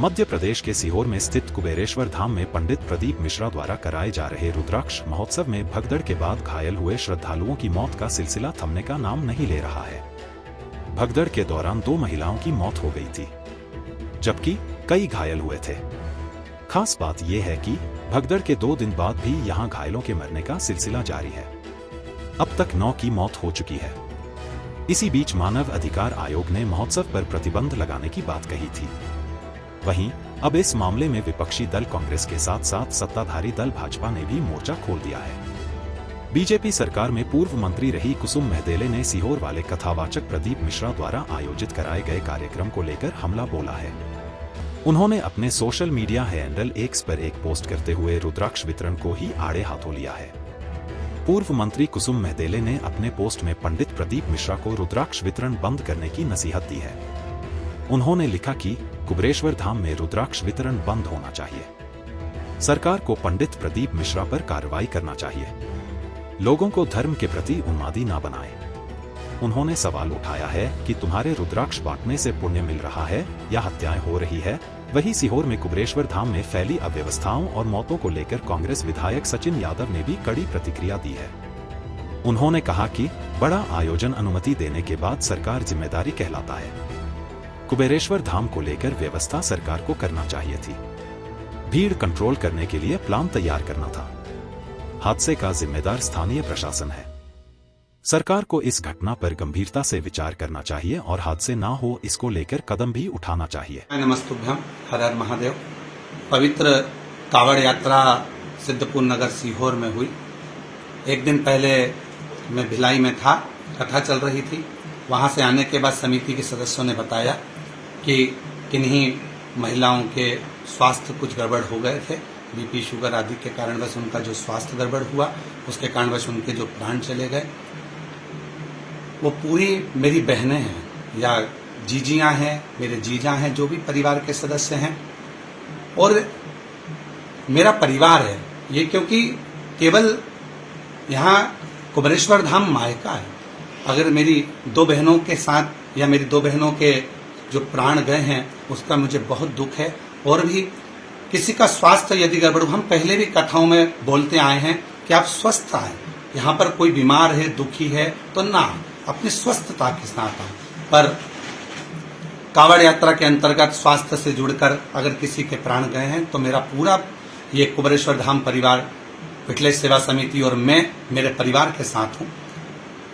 मध्य प्रदेश के सीहोर में स्थित कुबेरेश्वर धाम में पंडित प्रदीप मिश्रा द्वारा कराए जा रहे रुद्राक्ष महोत्सव में भगदड़ के बाद घायल हुए श्रद्धालुओं की मौत का सिलसिला थमने का नाम नहीं ले रहा है। भगदड़ के दौरान 2 महिलाओं की मौत हो गई थी, जबकि कई घायल हुए थे। खास बात यह है कि भगदड़ के 2 दिन बाद भी यहां घायलों के मरने का सिलसिला जारी है। अब तक 9 की मौत हो चुकी है। इसी बीच मानव अधिकार आयोग ने महोत्सव पर प्रतिबंध लगाने की बात कही थी। वहीं अब इस मामले में विपक्षी दल कांग्रेस के साथ साथ सत्ताधारी दल भाजपा ने भी मोर्चा खोल दिया है। बीजेपी सरकार में पूर्व मंत्री रही कुसुम महदेले ने सीहोर वाले कथावाचक प्रदीप मिश्रा द्वारा आयोजित कराए गए कार्यक्रम को लेकर हमला बोला है। उन्होंने अपने सोशल मीडिया हैंडल एक्स पर एक पोस्ट करते हुए रुद्राक्ष वितरण को ही आड़े हाथों लिया है। पूर्व मंत्री कुसुम महदेले ने अपने पोस्ट में पंडित प्रदीप मिश्रा को रुद्राक्ष वितरण बंद करने की नसीहत दी है। उन्होंने लिखा कि कुबेरेश्वर धाम में रुद्राक्ष वितरण बंद होना चाहिए। सरकार को पंडित प्रदीप मिश्रा पर कार्रवाई करना चाहिए। लोगों को धर्म के प्रति उन्मादी ना बनाए। उन्होंने सवाल उठाया है कि तुम्हारे रुद्राक्ष बांटने से पुण्य मिल रहा है या हत्याएं हो रही है। वहीं सीहोर में कुबेरेश्वर धाम में फैली अव्यवस्थाओं और मौतों को लेकर कांग्रेस विधायक सचिन यादव ने भी कड़ी प्रतिक्रिया दी है। उन्होंने कहा कि बड़ा आयोजन अनुमति देने के बाद सरकार जिम्मेदारी कहलाता है। कुबेरेश्वर धाम को लेकर व्यवस्था सरकार को करना चाहिए थी। भीड़ कंट्रोल करने के लिए प्लान तैयार करना था। हादसे का जिम्मेदार स्थानीय प्रशासन है। सरकार को इस घटना पर गंभीरता से विचार करना चाहिए और हादसे ना हो इसको लेकर कदम भी उठाना चाहिए। नमस्तुभ्यम, हर हर महादेव। पवित्र कावड़ यात्रा सिद्धपुर नगर सीहोर में हुई। एक दिन पहले मैं भिलाई में था, कथा चल रही थी। वहां से आने के बाद समिति के सदस्यों ने बताया कि किन्हीं महिलाओं के स्वास्थ्य कुछ गड़बड़ हो गए थे। बीपी शुगर आदि के कारणवश उनका जो स्वास्थ्य गड़बड़ हुआ, उसके कारणवश उनके जो प्राण चले गए। वो पूरी मेरी बहनें हैं या जीजियां हैं, मेरे जीजा हैं, जो भी परिवार के सदस्य हैं और मेरा परिवार है ये, क्योंकि केवल यहाँ कुबेरेश्वर धाम मायका है। अगर मेरी 2 बहनों के साथ या मेरी 2 बहनों के जो प्राण गए हैं उसका मुझे बहुत दुख है। और भी किसी का स्वास्थ्य यदि गड़बड़, हम पहले भी कथाओं में बोलते आए हैं कि आप स्वस्थ आए। यहाँ पर कोई बीमार है, दुखी है तो ना, अपनी स्वस्थता के साथ आए। पर कावड़ यात्रा के अंतर्गत स्वास्थ्य से जुड़कर अगर किसी के प्राण गए हैं तो मेरा पूरा ये कुबेरेश्वर धाम परिवार, पिटले सेवा समिति और मैं मेरे परिवार के साथ हूँ।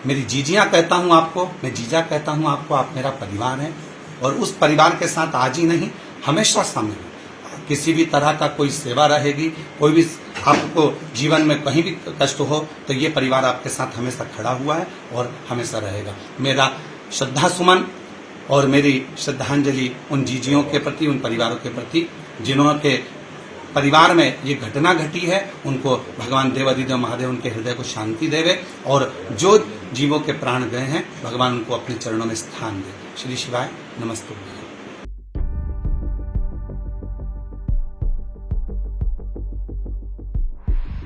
मेरी जीजियां कहता हूं आपको, मैं जीजा कहता हूं आपको, आप मेरा परिवार हैं और उस परिवार के साथ आज ही नहीं हमेशा शामिल। किसी भी तरह का कोई सेवा रहेगी, कोई भी आपको जीवन में कहीं भी कष्ट हो तो ये परिवार आपके साथ हमेशा खड़ा हुआ है और हमेशा रहेगा। मेरा श्रद्धा सुमन और मेरी श्रद्धांजलि उन जीजियों के प्रति, उन परिवारों के प्रति जिन्होंने के परिवार में ये घटना घटी है। उनको भगवान देवाधिदेव महादेव उनके हृदय को शांति देवे और जो जीवों के प्राण गए हैं भगवान उनको अपने चरणों में स्थान दे। श्री शिवाय, नमस्ते।